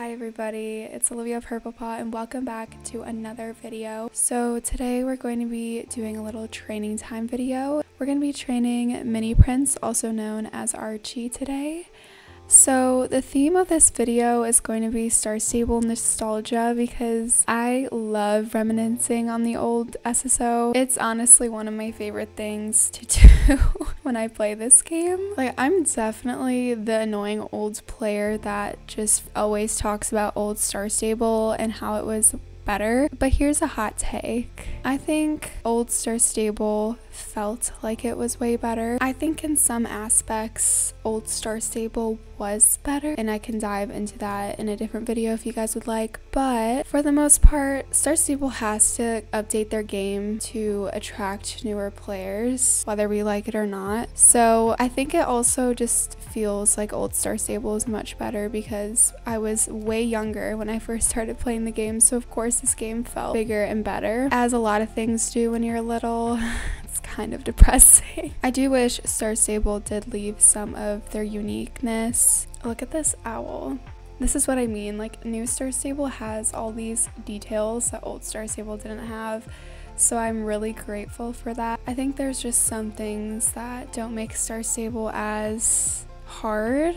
Hi everybody, it's Olivia of Purplepaw and welcome back to another video. So today we're going to be doing a little training time video. We're going to be training Mini Prince, also known as Archie, today. So the theme of this video is going to be Star Stable nostalgia because I love reminiscing on the old SSO. It's honestly one of my favorite things to do when I play this game. Like, I'm definitely the annoying old player that just always talks about old Star Stable and how it was better. But here's a hot take. I think old Star Stable felt like it was way better. I think in some aspects old Star Stable was better, and I can dive into that in a different video if you guys would like, but for the most part Star Stable has to update their game to attract newer players whether we like it or not. So I think it also just feels like old Star Stable is much better because I was way younger when I first started playing the game, so of course this game felt bigger and better, as a lot of things do when you're little. It's kind of depressing. I do wish Star Stable did leave some of their uniqueness. Look at this owl. This is what I mean, like new Star Stable has all these details that old Star Stable didn't have, so I'm really grateful for that. I think there's just some things that don't make Star Stable as hard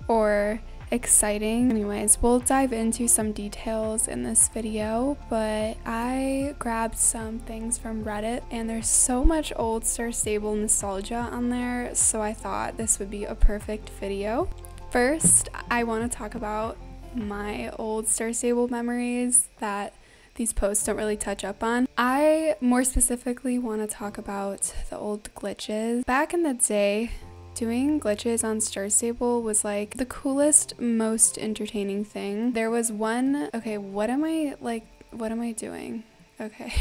or exciting. Anyways, we'll dive into some details in this video, but I grabbed some things from Reddit and there's so much old Star Stable nostalgia on there, so I thought this would be a perfect video. First, I want to talk about my old Star Stable memories that these posts don't really touch up on. I more specifically want to talk about the old glitches. Back in the day, doing glitches on Star Stable was like the coolest, most entertaining thing. There was one, okay, what am I doing? Okay.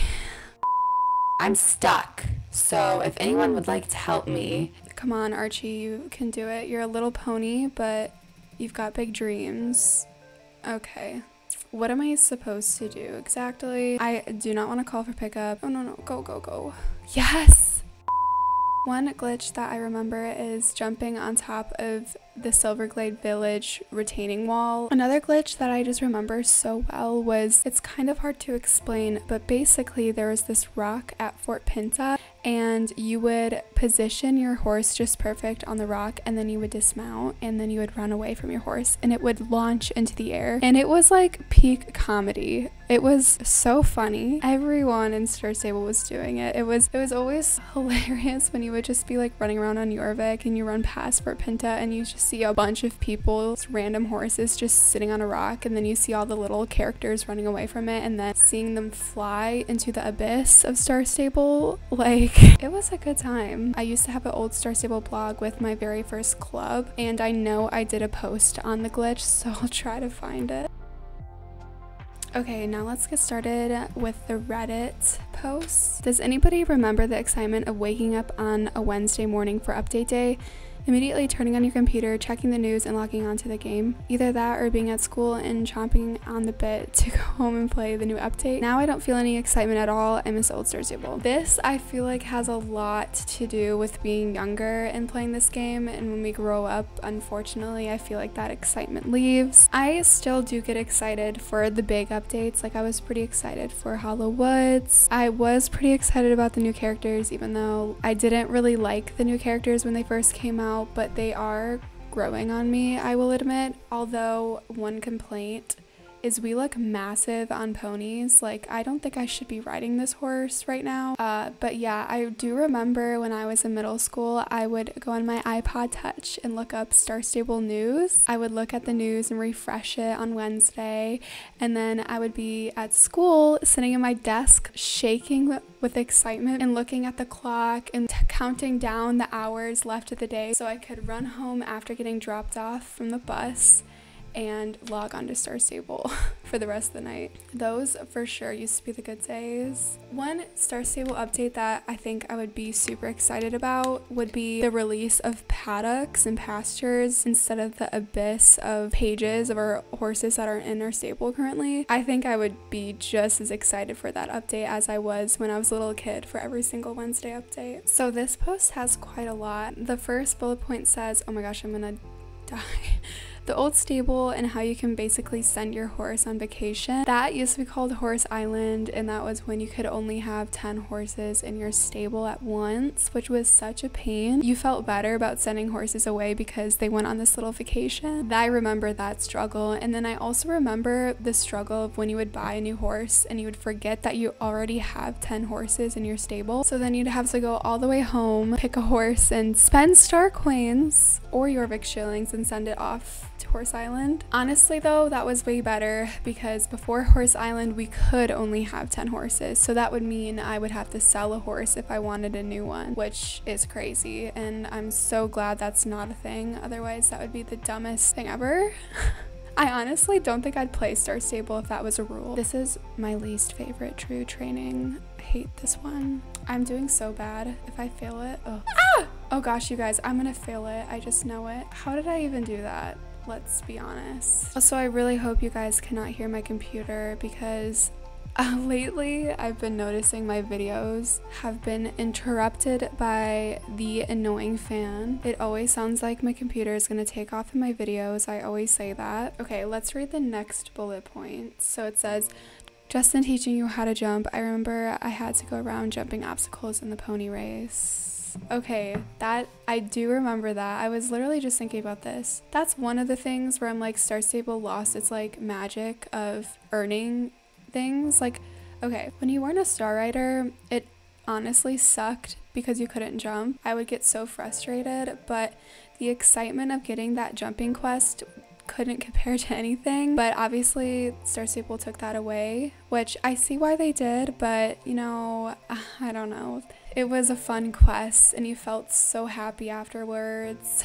I'm stuck, so if anyone would like to help me. Come on, Archie, you can do it. You're a little pony, but you've got big dreams. Okay. What am I supposed to do exactly? I do not want to call for pickup. Oh no, go, go, go. Yes! One glitch that I remember is jumping on top of the Silverglade Village retaining wall. Another glitch that I just remember so well was, it's kind of hard to explain, but basically there was this rock at Fort Pinta and you would position your horse just perfect on the rock and then you would dismount and then you would run away from your horse and it would launch into the air, and it was like peak comedy. It was so funny. Everyone in Star Stable was doing it. It was always hilarious when you would just be like running around on Jorvik and you run past Fort Pinta and you just see a bunch of people, random horses just sitting on a rock, and then you see all the little characters running away from it and then seeing them fly into the abyss of Star Stable. Like, it was a good time. I used to have an old Star Stable blog with my very first club, and I know I did a post on the glitch, so I'll try to find it. Okay, now let's get started with the Reddit posts. Does anybody remember the excitement of waking up on a Wednesday morning for update day, immediately turning on your computer, checking the news, and logging onto the game? Either that or being at school and chomping on the bit to go home and play the new update. Now I don't feel any excitement at all. I miss old Star Stable. This, I feel like, has a lot to do with being younger and playing this game, and when we grow up, unfortunately, I feel like that excitement leaves. I still do get excited for the big updates. Like, I was pretty excited for Hollow Woods. I was pretty excited about the new characters, even though I didn't really like the new characters when they first came out, but they are growing on me, I will admit. Although one complaint is we look massive on ponies. Like, I don't think I should be riding this horse right now. But yeah, I do remember when I was in middle school, I would go on my iPod Touch and look up Star Stable news. I would look at the news and refresh it on Wednesday, and then I would be at school sitting at my desk shaking with excitement and looking at the clock and counting down the hours left of the day so I could run home after getting dropped off from the bus and log on to Star Stable for the rest of the night. Those for sure used to be the good days. One Star Stable update that I think I would be super excited about would be the release of paddocks and pastures instead of the abyss of pages of our horses that are in our stable currently. I think I would be just as excited for that update as I was when I was a little kid for every single Wednesday update. So this post has quite a lot. The first bullet point says, oh my gosh, I'm gonna die. The old stable and how you can basically send your horse on vacation. That used to be called Horse Island, and that was when you could only have 10 horses in your stable at once, which was such a pain. You felt better about sending horses away because they went on this little vacation. I remember that struggle. And then I also remember the struggle of when you would buy a new horse and you would forget that you already have 10 horses in your stable. So then you'd have to go all the way home, pick a horse, and spend star coins or Jorvik shillings and send it off to Horse Island. Honestly though, that was way better because before Horse Island we could only have 10 horses, so that would mean I would have to sell a horse if I wanted a new one, which is crazy, and I'm so glad that's not a thing. Otherwise that would be the dumbest thing ever. I honestly don't think I'd play Star Stable if that was a rule. This is my least favorite true training. I hate this one. I'm doing so bad. If I fail it, oh gosh, you guys, I'm gonna fail it. I just know it. How did I even do that? Let's be honest. Also, I really hope you guys cannot hear my computer because lately I've been noticing my videos have been interrupted by the annoying fan. It always sounds like my computer is gonna take off in my videos. I always say that. Okay, let's read the next bullet point. So it says, just in teaching you how to jump, I remember I had to go around jumping obstacles in the pony race. Okay, that I do remember that. I was literally just thinking about this. That's one of the things where I'm like, Star Stable lost its like magic of earning things. Like, okay, when you weren't a star rider, it honestly sucked because you couldn't jump. I would get so frustrated, but the excitement of getting that jumping quest couldn't compare to anything. But obviously Star Stable took that away, which I see why they did, but you know, I don't know. It was a fun quest and you felt so happy afterwards.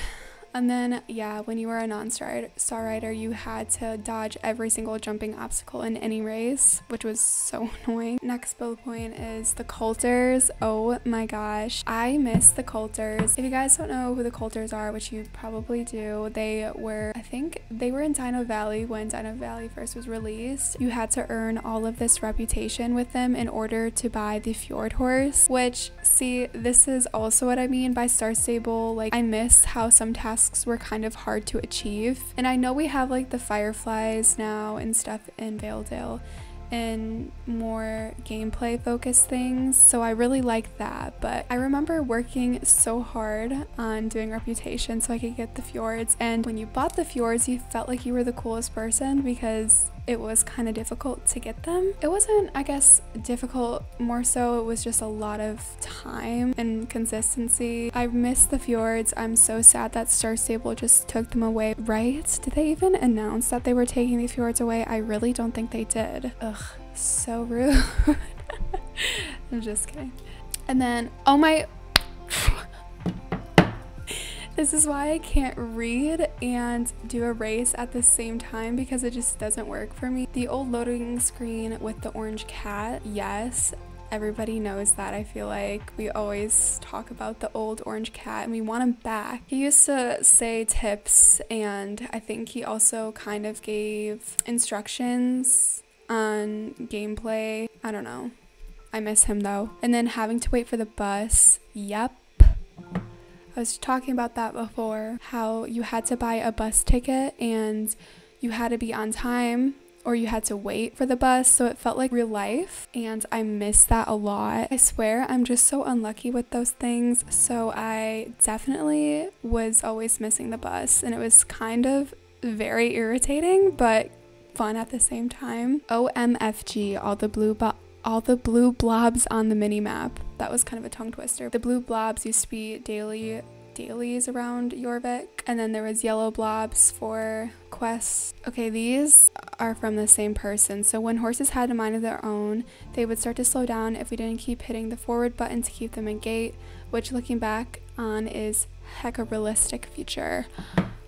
And then, yeah, when you were a non-star rider, you had to dodge every single jumping obstacle in any race, which was so annoying. Next bullet point is the coulters. Oh my gosh, I miss the coulters. If you guys don't know who the coulters are, which you probably do, they were, I think they were in Dino Valley when Dino Valley first was released. You had to earn all of this reputation with them in order to buy the Fjord horse, which, see, this is also what I mean by Star Stable. Like, I miss how some tasks were kind of hard to achieve, and I know we have like the fireflies now and stuff in Valedale and more gameplay focused things, so I really like that. But I remember working so hard on doing reputation so I could get the fjords, and when you bought the fjords you felt like you were the coolest person because it was kind of difficult to get them. It wasn't, I guess, difficult, more so it was just a lot of time and consistency. I miss the fjords. I'm so sad that Star Stable just took them away. Right? Did they even announce that they were taking the fjords away? I really don't think they did. Ugh, so rude. I'm just kidding. And then, oh my... This is why I can't read and do a race at the same time because it just doesn't work for me. The old loading screen with the orange cat, yes, everybody knows that. I feel like we always talk about the old orange cat and we want him back. He used to say tips, and I think he also kind of gave instructions on gameplay. I don't know. I miss him though. And then having to wait for the bus, yep. I was talking about that before, how you had to buy a bus ticket and you had to be on time or you had to wait for the bus, so it felt like real life, and I miss that a lot. I swear I'm just so unlucky with those things, so I definitely was always missing the bus, and it was kind of very irritating but fun at the same time. OMFG, all the blue blobs on the mini map. That was kind of a tongue twister. The blue blobs used to be dailies around Jorvik, and then there was yellow blobs for quests. Okay, these are from the same person. So when horses had a mind of their own, they would start to slow down if we didn't keep hitting the forward button to keep them in gait, which looking back on is heck a realistic feature.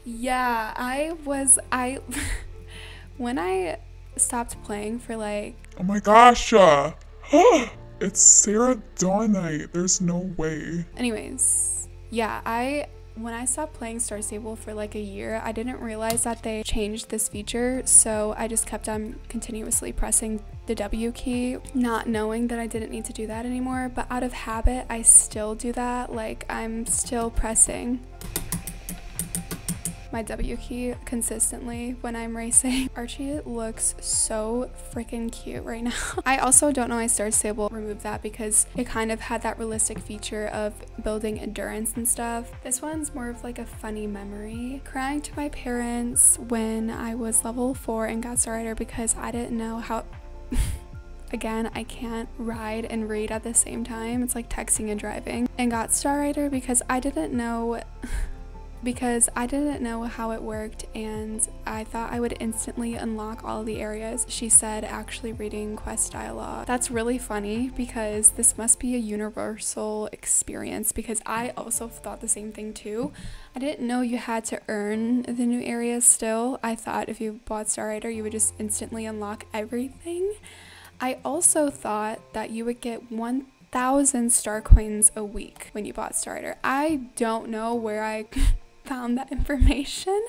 Yeah, when I stopped playing for like... Oh my gosh, it's Sarah Dawn Night. There's no way. Anyways, yeah, when I stopped playing Star Stable for like a year, I didn't realize that they changed this feature, so I just kept on continuously pressing the W key, not knowing that I didn't need to do that anymore, but out of habit, I still do that. Like, I'm still pressing my W key consistently when I'm racing. Archie looks so freaking cute right now. I also don't know why Star Stable removed that because it kind of had that realistic feature of building endurance and stuff. This one's more of like a funny memory. Crying to my parents when I was level 4 and got Star Rider because I didn't know how again, I can't ride and read at the same time. It's like texting and driving. And got Star Rider because I didn't know how it worked, and I thought I would instantly unlock all the areas. She said actually reading quest dialogue. That's really funny because this must be a universal experience because I also thought the same thing too. I didn't know you had to earn the new areas still. I thought if you bought Star Rider you would just instantly unlock everything. I also thought that you would get 1,000 star coins a week when you bought Star Rider. I don't know where I found that information,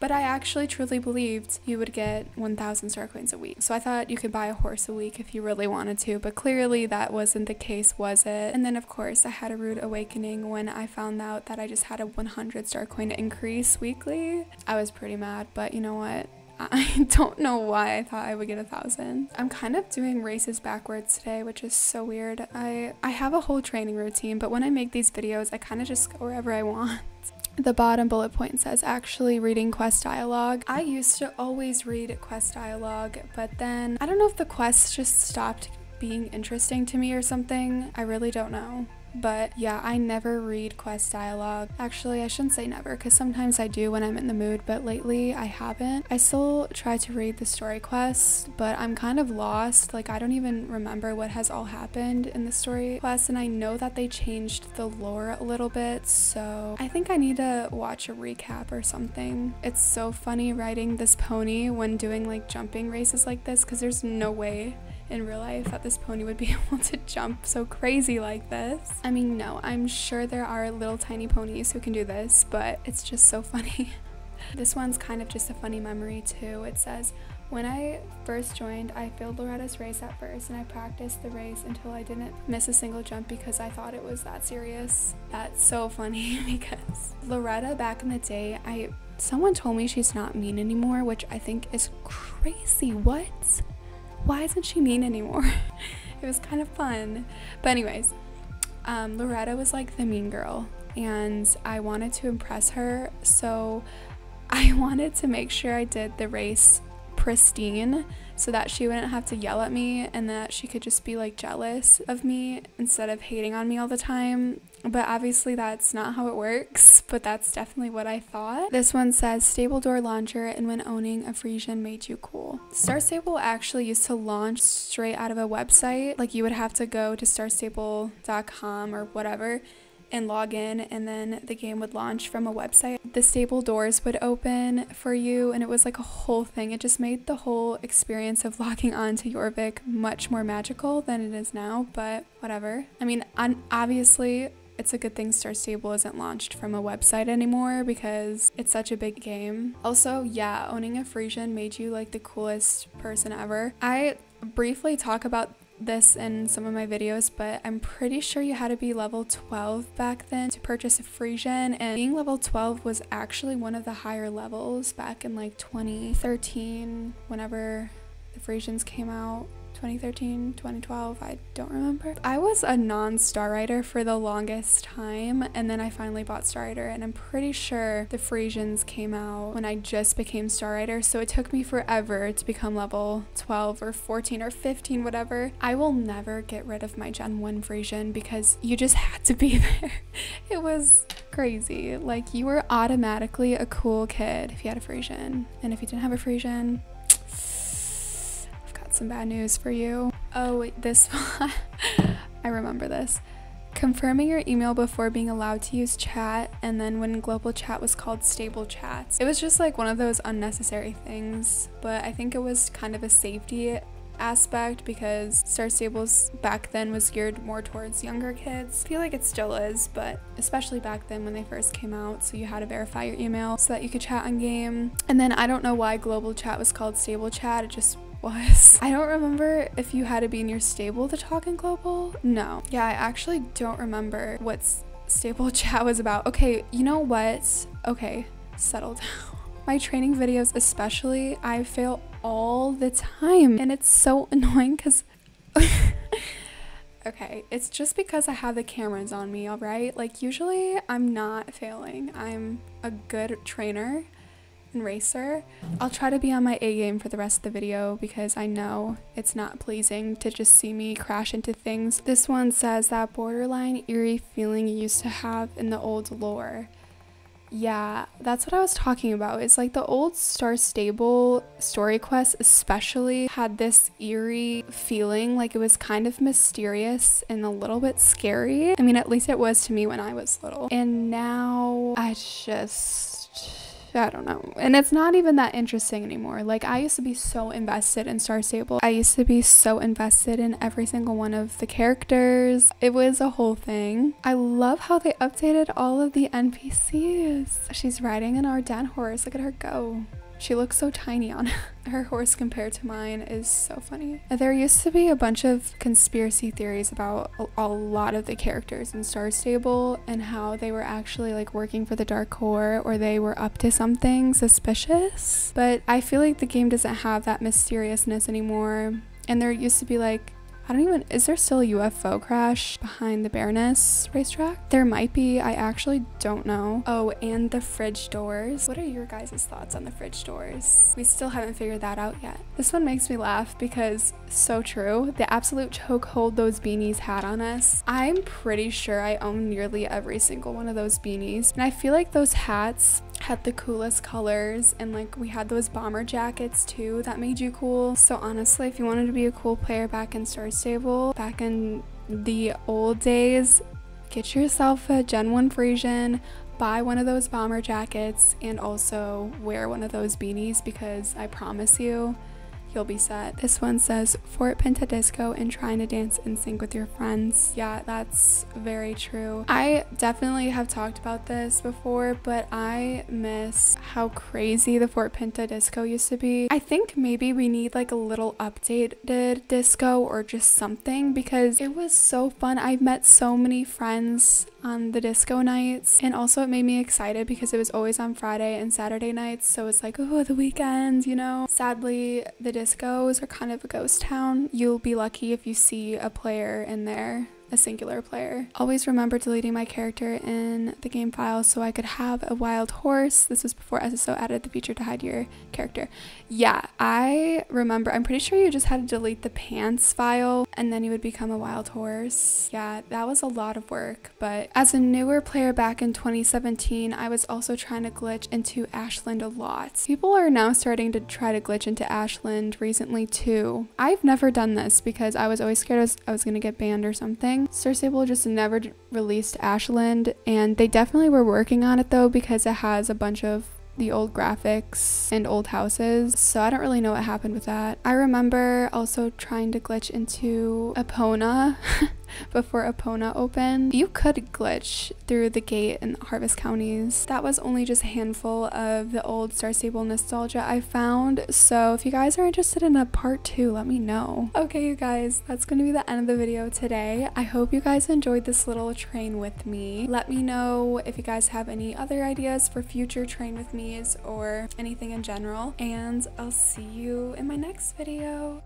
but I actually truly believed you would get 1,000 star coins a week. So I thought you could buy a horse a week if you really wanted to, but clearly that wasn't the case, was it? And then of course I had a rude awakening when I found out that I just had a 100 star coin increase weekly. I was pretty mad, but you know what? I don't know why I thought I would get 1,000. I'm kind of doing races backwards today, which is so weird. I have a whole training routine, but when I make these videos, I kind of just go wherever I want. The bottom bullet point says actually reading quest dialogue. I used to always read quest dialogue, but then I don't know if the quests just stopped being interesting to me or something. I really don't know. But yeah, I never read quest dialogue. Actually, I shouldn't say never because sometimes I do when I'm in the mood, but lately I haven't. I still try to read the story quests, but I'm kind of lost. Like, I don't even remember what has all happened in the story quests, and I know that they changed the lore a little bit, so I think I need to watch a recap or something. It's so funny riding this pony when doing like jumping races like this because there's no way in real life that this pony would be able to jump so crazy like this. I mean, no, I'm sure there are little tiny ponies who can do this, but it's just so funny. This one's kind of just a funny memory too. It says, when I first joined, I failed Loretta's race at first, and I practiced the race until I didn't miss a single jump because I thought it was that serious. That's so funny because Loretta back in the day, someone told me she's not mean anymore, which I think is crazy. What? Why isn't she mean anymore? It was kind of fun. But anyways, Loretta was like the mean girl, and I wanted to impress her, so I wanted to make sure I did the race pristine so that she wouldn't have to yell at me and that she could just be like jealous of me instead of hating on me all the time. But obviously that's not how it works, but that's definitely what I thought. This one says stable door launcher, and when owning a Frisian made you cool. Star Stable actually used to launch straight out of a website. Like, you would have to go to starstable.com or whatever and log in, and then the game would launch from a website. The stable doors would open for you, and it was like a whole thing. It just made the whole experience of logging on to Jorvik much more magical than it is now, but whatever. I mean, obviously it's a good thing Star Stable isn't launched from a website anymore because it's such a big game. Also, yeah, owning a Frisian made you like the coolest person ever. I briefly talk about this in some of my videos, but I'm pretty sure you had to be level 12 back then to purchase a Frisian, and being level 12 was actually one of the higher levels back in like 2013 whenever the Frisians came out. 2013, 2012, I don't remember. I was a non-Star Rider for the longest time, and then I finally bought Star Rider, and I'm pretty sure the Frisians came out when I just became Star Rider, so it took me forever to become level 12 or 14 or 15, whatever. I will never get rid of my Gen 1 Frisian because you just had to be there. It was crazy. Like, you were automatically a cool kid if you had a Frisian, and if you didn't have a Frisian, some bad news for you. Oh wait, this one. I remember this. Confirming your email before being allowed to use chat, and then when global chat was called stable chats. It was just like one of those unnecessary things, but I think it was kind of a safety aspect because Star Stables back then was geared more towards younger kids. I feel like it still is, but especially back then when they first came out, so you had to verify your email so that you could chat on game. And then I don't know why global chat was called stable chat, it just was. I don't remember if you had to be in your stable to talk in global. No. Yeah, I actually don't remember what stable chat was about. Okay, you know what? Okay, settle down. My training videos especially, I fail all the time and it's so annoying because okay, it's just because I have the cameras on me, alright? Like usually I'm not failing. I'm a good trainer and racer. I'll try to be on my A game for the rest of the video because I know it's not pleasing to just see me crash into things. This one says that borderline eerie feeling you used to have in the old lore. Yeah, that's what I was talking about. It's like the old Star Stable story quest especially had this eerie feeling, like it was kind of mysterious and a little bit scary. I mean, at least it was to me when I was little. And now I don't know. And it's not even that interesting anymore. Like I used to be so invested in Star Stable. I used to be so invested in every single one of the characters. It was a whole thing. I love how they updated all of the NPCs. She's riding an Ardennes horse. Look at her go. She looks so tiny on her horse compared to mine is so funny. There used to be a bunch of conspiracy theories about a lot of the characters in Star Stable and how they were actually like working for the Dark Core or they were up to something suspicious. But I feel like the game doesn't have that mysteriousness anymore. And there used to be like, is there still a UFO crash behind the Baroness racetrack? There might be, I actually don't know. Oh, and the fridge doors. What are your guys' thoughts on the fridge doors? We still haven't figured that out yet. This one makes me laugh because so true. The absolute chokehold those beanies had on us. I'm pretty sure I own nearly every single one of those beanies. And I feel like those hats had the coolest colors and like we had those bomber jackets too that made you cool. So honestly, if you wanted to be a cool player back in Star Stable, back in the old days, get yourself a Gen 1 Frisian, buy one of those bomber jackets, and also wear one of those beanies because I promise you, you'll be set. This one says Fort Pinta Disco and trying to dance in sync with your friends. Yeah, that's very true. I definitely have talked about this before, but I miss how crazy the Fort Pinta Disco used to be. I think maybe we need like a little updated disco or just something because it was so fun. I met so many friends on the disco nights, and also it made me excited because it was always on Friday and Saturday nights, so it's like, oh, the weekends, you know. Sadly, the discos are kind of a ghost town. You'll be lucky if you see a player in there, a singular player. Always remember deleting my character in the game file so I could have a wild horse. This was before SSO added the feature to hide your character. Yeah, I remember. I'm pretty sure you just had to delete the pants file and then you would become a wild horse. Yeah, that was a lot of work, but as a newer player back in 2017, I was also trying to glitch into Ashland a lot. People are now starting to try to glitch into Ashland recently too. I've never done this because I was always scared I was gonna get banned or something. Star Stable just never released Ashland, and they definitely were working on it though because it has a bunch of the old graphics and old houses, so I don't really know what happened with that. I remember also trying to glitch into Epona before Epona opened. You could glitch through the gate in Harvest counties. That was only just a handful of the old Star Stable nostalgia I found, so if you guys are interested in a part 2, let me know. Okay, you guys, that's gonna be the end of the video today. I hope you guys enjoyed this little train with me. Let me know if you guys have any other ideas for future train with me's or anything in general, and I'll see you in my next video.